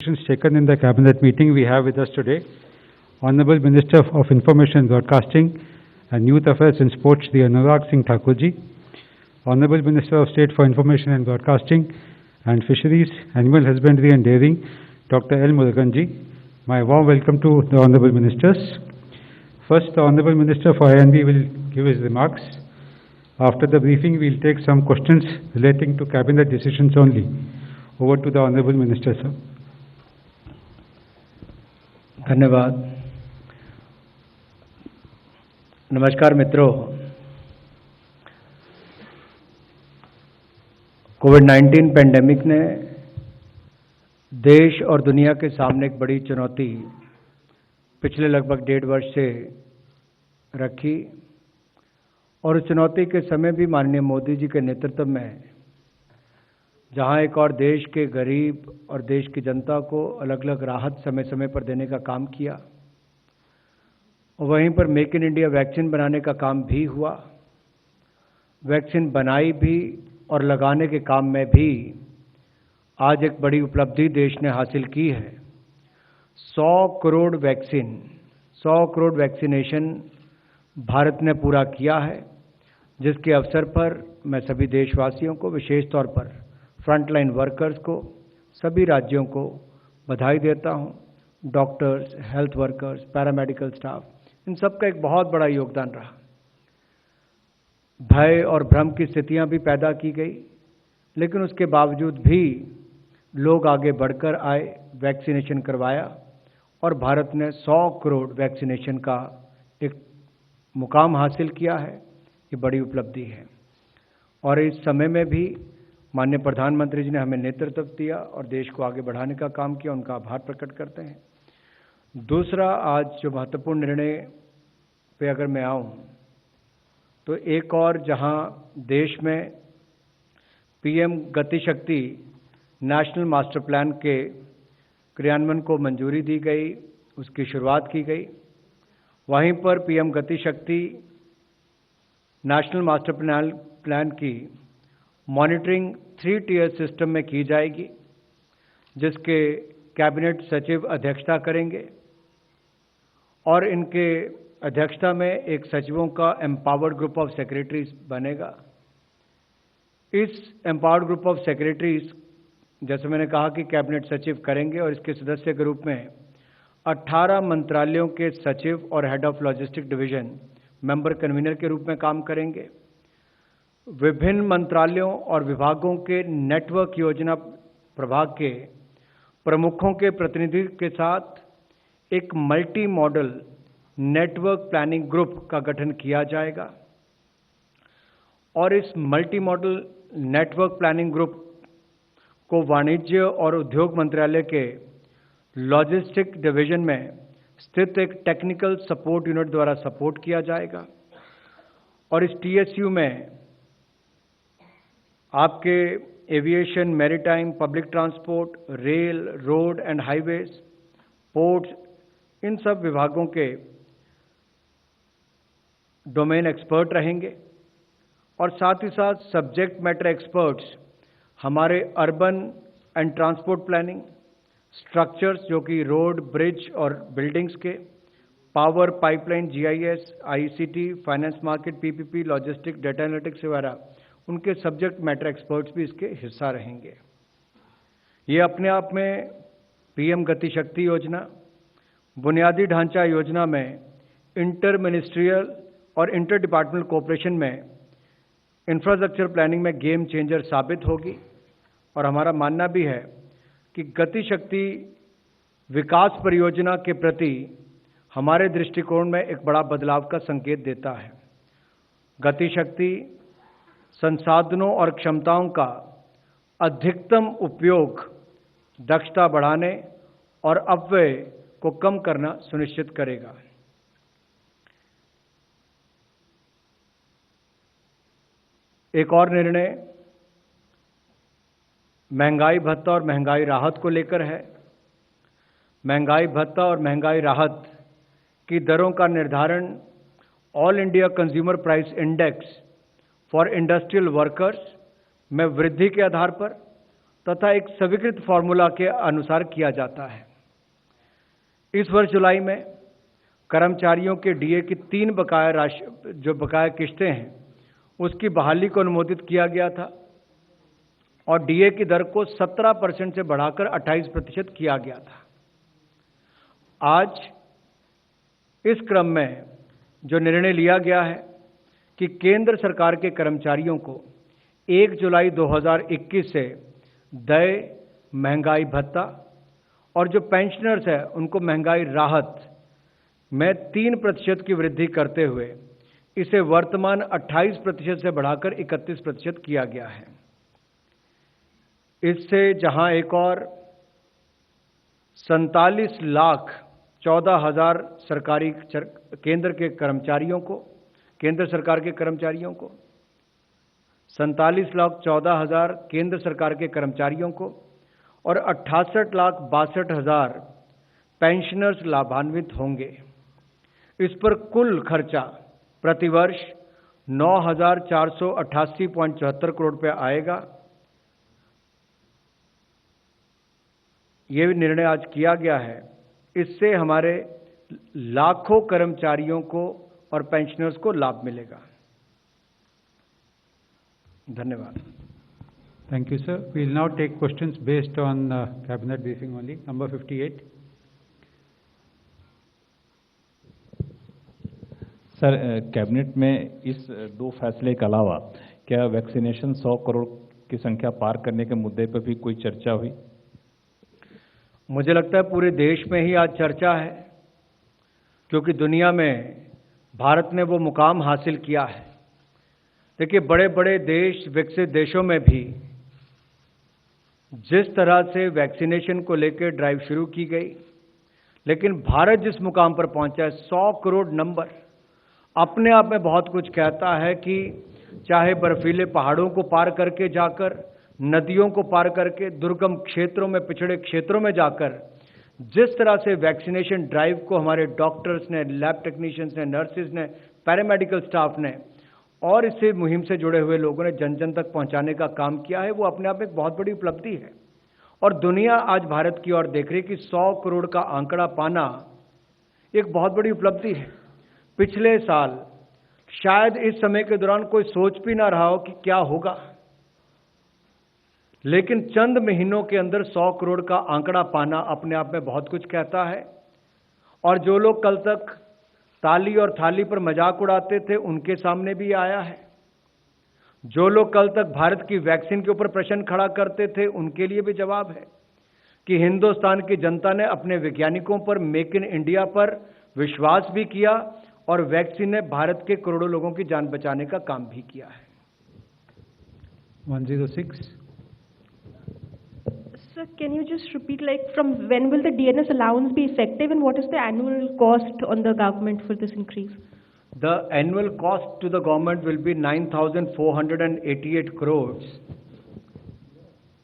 decisions taken in the Cabinet meeting, we have with us today Honorable Minister of Information and Broadcasting and Youth Affairs and Sports, Shri Anurag Singh Thakurji, Honorable Minister of State for Information and Broadcasting and Fisheries, Animal Husbandry and Dairying, Dr. L. Muruganji. My warm welcome to the Honorable Ministers. First, the Honorable Minister for INB will give his remarks. After the briefing, we will take some questions relating to Cabinet decisions only. Over to the Honorable Minister, sir. धन्यवाद। नमस्कार मित्रों, कोविड-19 pandemic ने देश और दुनिया के सामने एक बड़ी चुनौती पिछले लगभग 1.5 वर्ष से रखी और उस चुनौती के समय भी माननीय मोदी जी के नेतृत्व में जहां एक और देश के गरीब और देश की जनता को अलग अलग राहत समय समय पर देने का काम किया और वहीं पर मेक इन इंडिया वैक्सीन बनाने का काम भी हुआ। वैक्सीन बनाई भी और लगाने के काम में भी आज एक बड़ी उपलब्धि देश ने हासिल की है। 100 करोड़ वैक्सीनेशन भारत ने पूरा किया है, जिसके अवसर पर मैं सभी देशवासियों को, विशेष तौर पर फ्रंटलाइन वर्कर्स को, सभी राज्यों को बधाई देता हूं। Doctors, health workers, paramedical staff, इन सब का एक बहुत बड़ा योगदान रहा। भय और भ्रम की स्थितियां भी पैदा की गई, लेकिन उसके बावजूद भी लोग आगे बढ़कर आए, वैक्सीनेशन करवाया और भारत ने 100 करोड़ वैक्सीनेशन का एक मुकाम हासिल किया है। ये बड़ी उपलब्धि है और इस समय में भी माननीय प्रधानमंत्री जी ने हमें नेतृत्व दिया और देश को आगे बढ़ाने का काम किया, उनका आभार प्रकट करते हैं। दूसरा, आज जो महत्वपूर्ण निर्णय पे अगर मैं आऊं तो एक और जहां देश में पीएम गति शक्ति नेशनल मास्टर प्लान के क्रियान्वयन को मंजूरी दी गई, उसकी शुरुआत की गई, वहीं पर पीएम गति शक्ति नेशनल मास्टर प्लान की मॉनिटरिंग 3 टियर सिस्टम में की जाएगी, जिसके कैबिनेट सचिव अध्यक्षता करेंगे और इनके अध्यक्षता में एक सचिवों का एम्पावर्ड ग्रुप ऑफ सेक्रेटरीज बनेगा। इस एम्पावर्ड ग्रुप ऑफ सेक्रेटरीज, जैसे मैंने कहा कि कैबिनेट सचिव करेंगे और इसके सदस्य के रूप में 18 मंत्रालयों के सचिव और head of logistic division member convener के रूप में काम करेंगे। विभिन्न मंत्रालयों और विभागों के नेटवर्क योजना प्रभाग के प्रमुखों के प्रतिनिधि के साथ एक multi modal network planning group का गठन किया जाएगा और इस multi modal network planning group को वाणिज्य और उद्योग मंत्रालय के लॉजिस्टिक डिवीजन में स्थित एक टेक्निकल सपोर्ट यूनिट द्वारा सपोर्ट किया जाएगा और इस टीएसयू में आपके aviation, maritime, public transport, rail, road and highways, ports, इन सब विभागों के डोमेन एक्सपर्ट रहेंगे और साथ ही साथ सब्जेक्ट मैटर एक्सपर्ट्स हमारे urban and transport planning, structures जो कि रोड, ब्रिज और बिल्डिंग्स के, power, pipeline, GIS, ICT, finance market, PPP, logistic, data analytics वगैरह, उनके सब्जेक्ट मैटर एक्सपर्ट्स भी इसके हिस्सा रहेंगे। ये अपने आप में पीएम गति शक्ति योजना, बुनियादी ढांचा योजना में इंटर मिनिस्ट्रियल और इंटर डिपार्टमेंटल कोऑपरेशन में इंफ्रास्ट्रक्चर प्लानिंग में गेम चेंजर साबित होगी और हमारा मानना भी है कि गति शक्ति विकास परियोजना के प्रति हमारे दृष्टिकोण में एक बड़ा बदलाव का संकेत देता है। गति शक्ति संसाधनों और क्षमताओं का अधिकतम उपयोग, दक्षता बढ़ाने और अपव्यय को कम करना सुनिश्चित करेगा। एक और निर्णय महंगाई भत्ता और महंगाई राहत को लेकर है। महंगाई भत्ता और महंगाई राहत की दरों का निर्धारण all India consumer price index for industrial workers में वृद्धि के आधार पर तथा एक स्वीकृत फॉर्मूला के अनुसार किया जाता है। इस वर्ष जुलाई में कर्मचारियों के डीए की 3 बकाया राशि जो बकाया किस्तें हैं उसकी बहाली को अनुमोदित किया गया था और डीए की दर को 17% से बढ़ाकर 28% किया गया था। आज इस क्रम में जो निर्णय लिया गया है कि केंद्र सरकार के कर्मचारियों को 1 जुलाई 2021 से देय महंगाई भत्ता और जो पेंशनर्स है उनको महंगाई राहत में 3% की वृद्धि करते हुए इसे वर्तमान 28% से बढ़ाकर 31% किया गया है। इससे जहां एक और 47,14,000 सरकारी केंद्र सरकार के कर्मचारियों को 47,14,000 केंद्र सरकार के कर्मचारियों को और 68,62,000 पेंशनर्स लाभान्वित होंगे। इस पर कुल खर्चा प्रतिवर्ष 9,488.74 करोड़ रुपये आएगा। ये भी निर्णय आज किया गया है। इससे हमारे लाखों कर्मचारियों को और पेंशनर्स को लाभ मिलेगा। धन्यवाद। Thank you, sir. We will now take questions based on cabinet briefing only. Number 58. Sir, cabinet में इस 2 फैसले के अलावा क्या वैक्सीनेशन 100 करोड़ की संख्या पार करने के मुद्दे पर भी कोई चर्चा हुई? मुझे लगता है पूरे देश में ही आज चर्चा है, क्योंकि दुनिया में भारत ने वो मुकाम हासिल किया है। देखिए, बड़े बड़े देश, विकसित देशों में भी जिस तरह से वैक्सीनेशन को लेकर ड्राइव शुरू की गई, लेकिन भारत जिस मुकाम पर पहुंचा है, 100 करोड़ नंबर अपने आप में बहुत कुछ कहता है कि चाहे बर्फीले पहाड़ों को पार करके जाकर, नदियों को पार करके, दुर्गम क्षेत्रों में, पिछड़े क्षेत्रों में जाकर जिस तरह से वैक्सीनेशन ड्राइव को हमारे डॉक्टर्स ने, लैब टेक्नीशियंस ने, नर्सेज ने, पैरामेडिकल स्टाफ ने और इससे मुहिम से जुड़े हुए लोगों ने जन जन तक पहुंचाने का काम किया है, वो अपने आप में एक बहुत बड़ी उपलब्धि है। और दुनिया आज भारत की ओर देख रही है कि 100 करोड़ का आंकड़ा पाना एक बहुत बड़ी उपलब्धि है। पिछले साल शायद इस समय के दौरान कोई सोच भी ना रहा हो कि क्या होगा, लेकिन चंद महीनों के अंदर 100 करोड़ का आंकड़ा पाना अपने आप में बहुत कुछ कहता है। और जो लोग कल तक ताली और थाली पर मजाक उड़ाते थे, उनके सामने भी आया है। जो लोग कल तक भारत की वैक्सीन के ऊपर प्रश्न खड़ा करते थे, उनके लिए भी जवाब है कि हिंदुस्तान की जनता ने अपने वैज्ञानिकों पर, मेक इन इंडिया पर विश्वास भी किया और वैक्सीन ने भारत के करोड़ों लोगों की जान बचाने का काम भी किया है। 106. Sir, can you just repeat, like, from when will the DNS allowance be effective and what is the annual cost on the government for this increase? The annual cost to the government will be 9,488 crores,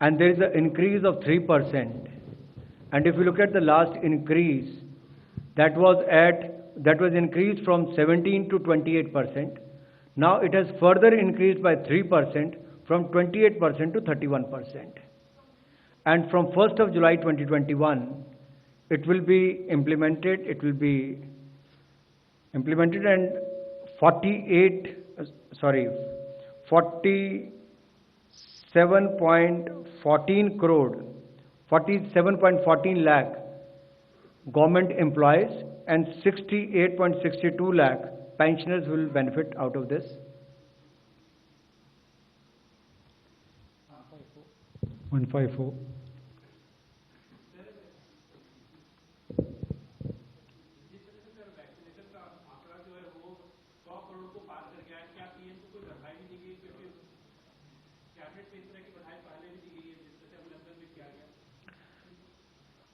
and there is an increase of 3%. And if you look at the last increase, that was increased from 17 to 28%. Now it has further increased by 3% from 28% to 31%. And from 1st of July 2021, it will be implemented. It will be implemented, and 47.14 lakh government employees and 68.62 lakh pensioners will benefit out of this. 154.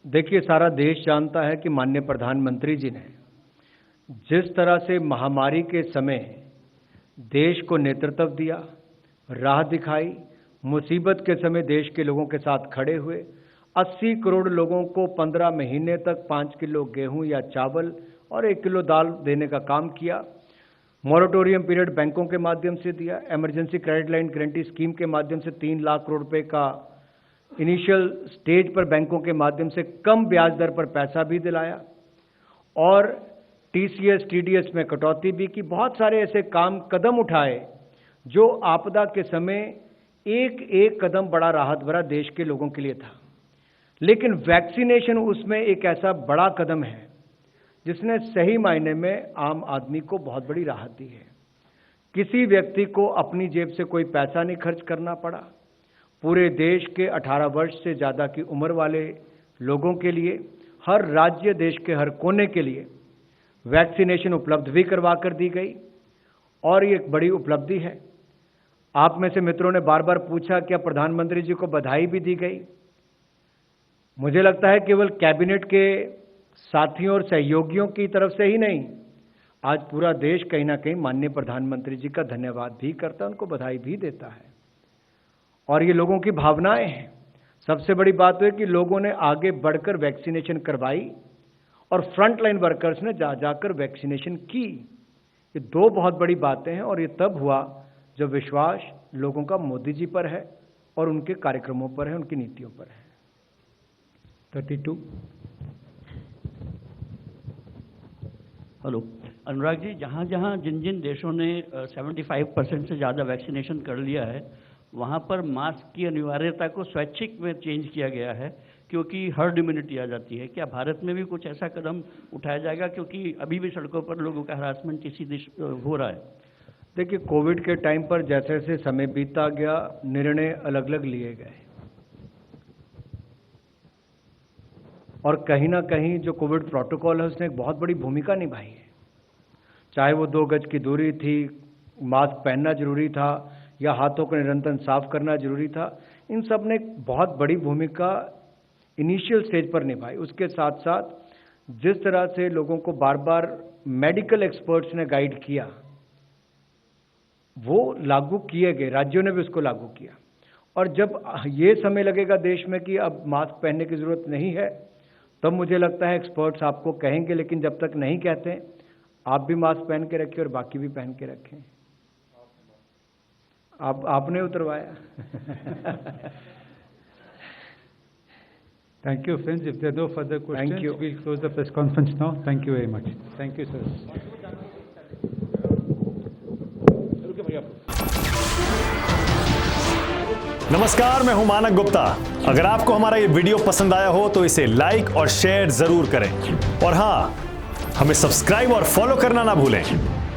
देखिए, सारा देश जानता है कि माननीय प्रधानमंत्री जी ने जिस तरह से महामारी के समय देश को नेतृत्व दिया, राह दिखाई, मुसीबत के समय देश के लोगों के साथ खड़े हुए, 80 करोड़ लोगों को 15 महीने तक 5 किलो गेहूं या चावल और 1 किलो दाल देने का काम किया। मॉरेटोरियम पीरियड बैंकों के माध्यम से दिया। Emergency credit line guarantee scheme के माध्यम से 3 लाख करोड़ रुपए का इनिशियल स्टेज पर बैंकों के माध्यम से कम ब्याज दर पर पैसा भी दिलाया और टीसीएस टीडीएस में कटौती भी की। बहुत सारे ऐसे कदम उठाए जो आपदा के समय एक एक कदम बड़ा राहत भरा देश के लोगों के लिए था। लेकिन वैक्सीनेशन उसमें एक ऐसा बड़ा कदम है जिसने सही मायने में आम आदमी को बहुत बड़ी राहत दी है। किसी व्यक्ति को अपनी जेब से कोई पैसा नहीं खर्च करना पड़ा। पूरे देश के 18 वर्ष से ज़्यादा की उम्र वाले लोगों के लिए, हर राज्य देश के हर कोने के लिए वैक्सीनेशन उपलब्ध भी करवा कर दी गई और ये एक बड़ी उपलब्धि है। आप में से मित्रों ने बार बार पूछा क्या प्रधानमंत्री जी को बधाई भी दी गई। मुझे लगता है केवल कैबिनेट के साथियों और सहयोगियों की तरफ से ही नहीं, आज पूरा देश कहीं ना कहीं माननीय प्रधानमंत्री जी का धन्यवाद भी करता है, उनको बधाई भी देता है। और ये लोगों की भावनाएं हैं। सबसे बड़ी बात तो है कि लोगों ने आगे बढ़कर वैक्सीनेशन करवाई और फ्रंटलाइन वर्कर्स ने जाकर वैक्सीनेशन की। ये दो बहुत बड़ी बातें हैं और ये तब हुआ जब विश्वास लोगों का मोदी जी पर है और उनके कार्यक्रमों पर है, उनकी नीतियों पर है। 32। हेलो अनुराग जी, जहाँ जहाँ जिन जिन देशों ने 75% से ज़्यादा वैक्सीनेशन कर लिया है वहाँ पर मास्क की अनिवार्यता को स्वैच्छिक में चेंज किया गया है क्योंकि हर्ड इम्यूनिटी आ जाती है। क्या भारत में भी कुछ ऐसा कदम उठाया जाएगा, क्योंकि अभी भी सड़कों पर लोगों का हरासमेंट इसी हो रहा है? देखिए, कोविड के टाइम पर जैसे जैसे समय बीतता गया निर्णय अलग अलग लिए गए और कहीं ना कहीं जो कोविड प्रोटोकॉल है उसने एक बहुत बड़ी भूमिका निभाई है। चाहे वो 2 गज की दूरी थी, मास्क पहनना जरूरी था या हाथों को निरंतर साफ करना जरूरी था, इन सब ने एक बहुत बड़ी भूमिका इनिशियल स्टेज पर निभाई। उसके साथ साथ जिस तरह से लोगों को बार बार मेडिकल एक्सपर्ट्स ने गाइड किया वो लागू किए गए, राज्यों ने भी उसको लागू किया। और जब ये समय लगेगा देश में कि अब मास्क पहनने की जरूरत नहीं है, तब मुझे लगता है एक्सपर्ट्स आपको कहेंगे। लेकिन जब तक नहीं कहते, आप भी मास्क पहन के रखिए और बाकी भी पहन के रखें। आपने उतरवाया। Thank you, friends. If there are no further questions, Thank you. We'll close the press conference now. Thank you very much. Thank you, sir. नमस्कार, मैं हूं मानक गुप्ता। अगर आपको हमारा ये वीडियो पसंद आया हो तो इसे लाइक और शेयर जरूर करें और हाँ, हमें सब्सक्राइब और फॉलो करना ना भूलें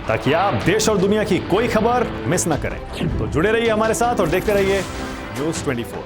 ताकि आप देश और दुनिया की कोई खबर मिस ना करें। तो जुड़े रहिए हमारे साथ और देखते रहिए न्यूज़ 24।